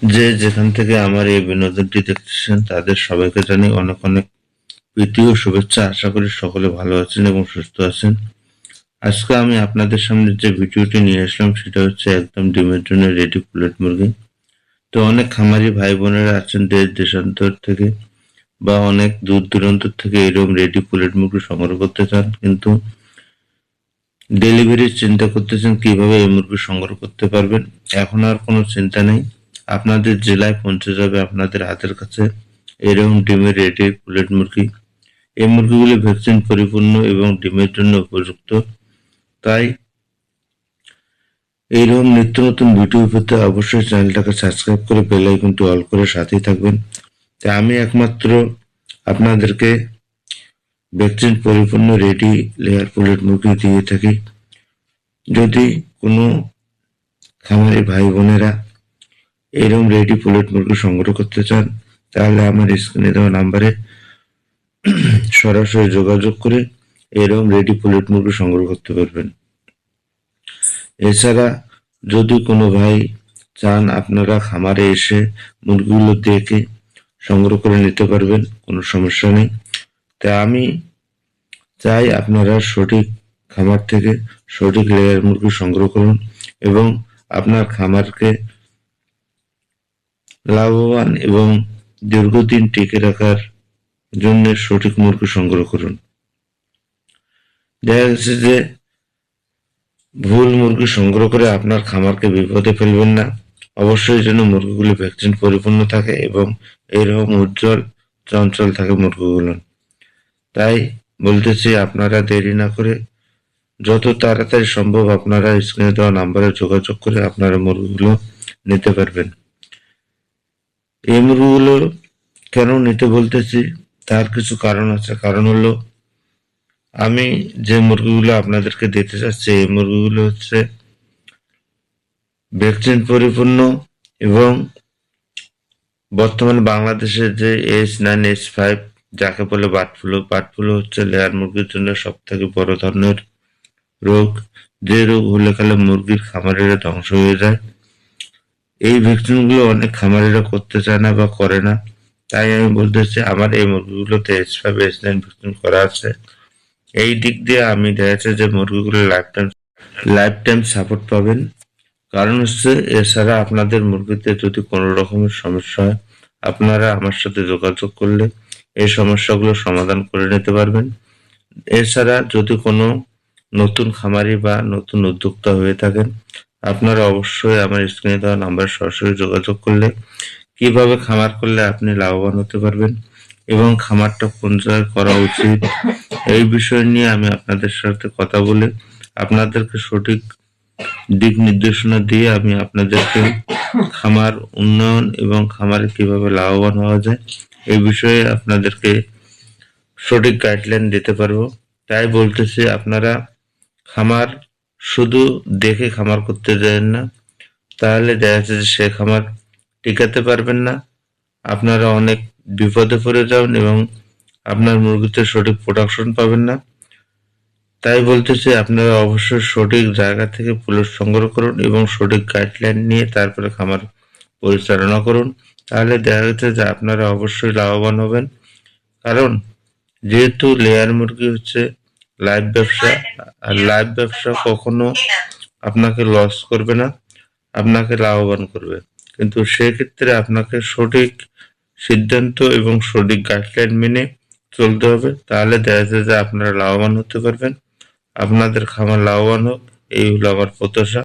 যে যেখান থেকে আমার এই বিনোদনটি দেখতেছেন তাদের সবাইকে জানাই অনেক অনেক প্রীতি ও শুভেচ্ছা। আশা করি সকলে ভালো আছেন এবং সুস্থ আছেন। আজকে আমি আপনাদের সামনে যে ভিডিওটি নিয়ে আসলাম সেটা হচ্ছে একদম ডিমের জন্য রেডি পুলেট মুরগি। তো অনেক খামারি ভাই বোনেরা আছেন দেশ দেশান্তর থেকে বা অনেক দূর দূরান্ত থেকে এরকম রেডি পুলেট মুরগি সংগ্রহ করতে চান, কিন্তু ডেলিভারির চিন্তা করতেছেন কিভাবে এই মুরগি সংগ্রহ করতে পারবেন। এখন আর কোনো চিন্তা নেই, আপনাদের জেলায় পৌঁছে যাবে আপনাদের হাতের কাছে এরকম ডিমের রেডি পুলেট মুরগি। এই মুরগিগুলি ভ্যাকসিন পরিপূর্ণ এবং ডিমের জন্য উপযুক্ত। তাই এইরকম নিত্য নতুন ভিডিও পেতে অবশ্যই চ্যানেলটাকে সাবস্ক্রাইব করে বেল আইকনটি অল করে সাথেই থাকবেন। তাই আমি একমাত্র আপনাদেরকে ভ্যাকসিন পরিপূর্ণ রেডি লেয়ার পুলেট মুরগি দিয়ে থাকি। যদি কোনো খামারি ভাই বোনেরা এরকম রেডি পুলেট মুরগি সংগ্রহ করতে চান তাহলে আমার স্ক্রিনে দেওয়া নাম্বারে সরাসরি যোগাযোগ করে এরকম রেডি পুলেট মুরগি সংগ্রহ করতে পারবেন। এছাড়া যদি কোনো ভাই চান আপনারা খামারে এসে মুরগিগুলো দেখে সংগ্রহ করে নিতে পারবেন, কোনো সমস্যা নেই। তাই আমি চাই আপনারা সঠিক খামার থেকে সঠিক লেয়ার মুরগি সংগ্রহ করুন এবং আপনার খামারকে লাভবান এবং দীর্ঘদিন টিকে রাখার জন্য সঠিক মুরগি সংগ্রহ করুন। দেখা গেছে যে ভুল মুরগি সংগ্রহ করে আপনার খামারকে বিপদে ফেলবেন না। অবশ্যই যেন মুরগিগুলি ভ্যাকসিন পরিপূর্ণ থাকে এবং এরকম উজ্জ্বল চঞ্চল থাকে মুরগিগুলো। তাই বলতেছি আপনারা দেরি না করে যত তাড়াতাড়ি সম্ভব আপনারা স্ক্রিনে দেওয়া নাম্বারে যোগাযোগ করে আপনারা মুরগিগুলো নিতে পারবেন। এই মুরগিগুলো কেন নিতে বলতেছি তার কিছু কারণ আছে। কারণ হলো আমি যে মুরগিগুলো আপনাদেরকে দিতে চাচ্ছি এই মুরগিগুলো হচ্ছে ভ্যাকসিন পরিপূর্ণ এবং বর্তমানে বাংলাদেশের যে H9H5 যাকে বলে বার্ড ফ্লু হচ্ছে লেয়ার মুরগির জন্য সব থেকে বড় ধরনের রোগ। যে রোগ হলে খালে মুরগির খামারেরা ধ্বংস হয়ে যায়। এই ভ্যাকসিনগুলো অনেক খামারিরা করতে চায় না বা করে না। তাই আমি বলতেছি আমার এই মুরগিগুলোতে H5 H9 ভ্যাকসিন করা আছে। এই দিক দিয়ে আমি দেখা যাচ্ছে যে মুরগিগুলো লাইফ টাইম সাপোর্ট পাবেন। কারণ হচ্ছে এছাড়া আপনাদের মুরগিতে যদি কোনো রকমের সমস্যা হয় আপনারা আমার সাথে যোগাযোগ করলে এই সমস্যাগুলো সমাধান করে নিতে পারবেন। এছাড়া যদি কোনো নতুন খামারি বা নতুন উদ্যোক্তা হয়ে থাকেন আপনারা অবশ্যই আমার স্ক্রিনে দেওয়া নাম্বারে সরাসরি যোগাযোগ করলে কিভাবে খামার করলে আপনি লাভবান হতে পারবেন এবং খামারটা কোন জায়গায় করা উচিত এই বিষয় নিয়ে আমি আপনাদের সাথে কথা বলে আপনাদেরকে সঠিক দিক নির্দেশনা দিয়ে আমি আপনাদেরকে খামার উন্নয়ন এবং খামারে কিভাবে লাভবান হওয়া যায় এই বিষয়ে আপনাদেরকে সঠিক গাইডলাইন দিতে পারবো। তাই বলতেছি আপনারা খামার শুধু দেখে খামার করতে যাবেন না, তাহলে দেখা যাচ্ছে যে সে খামার টিকাতে পারবেন না, আপনারা অনেক বিপদে পড়ে যাবেন এবং আপনার মুরগিতে সঠিক প্রোডাকশন পাবেন না। তাই বলতেছি আপনারা অবশ্যই সঠিক জায়গা থেকে পুলেট সংগ্রহ করুন এবং সঠিক গাইডলাইন নিয়ে তারপরে খামার পরিচালনা করুন। তাহলে দেখা যাচ্ছে যে আপনারা অবশ্যই লাভবান হবেন। কারণ যেহেতু লেয়ার মুরগি হচ্ছে লাইভ ব্যবসা, আর লাইভ ব্যবসা কখনো আপনাকে লস করবে না, আপনাকে লাভবান করবে। কিন্তু সেক্ষেত্রে আপনাকে সঠিক সিদ্ধান্ত এবং সঠিক গাইডলাইন মেনে চলতে হবে। তাহলে দেখা যায় যে আপনারা লাভবান হতে পারবেন। আপনাদের খামার লাভবান হোক এই হলো আমার প্রত্যাশা।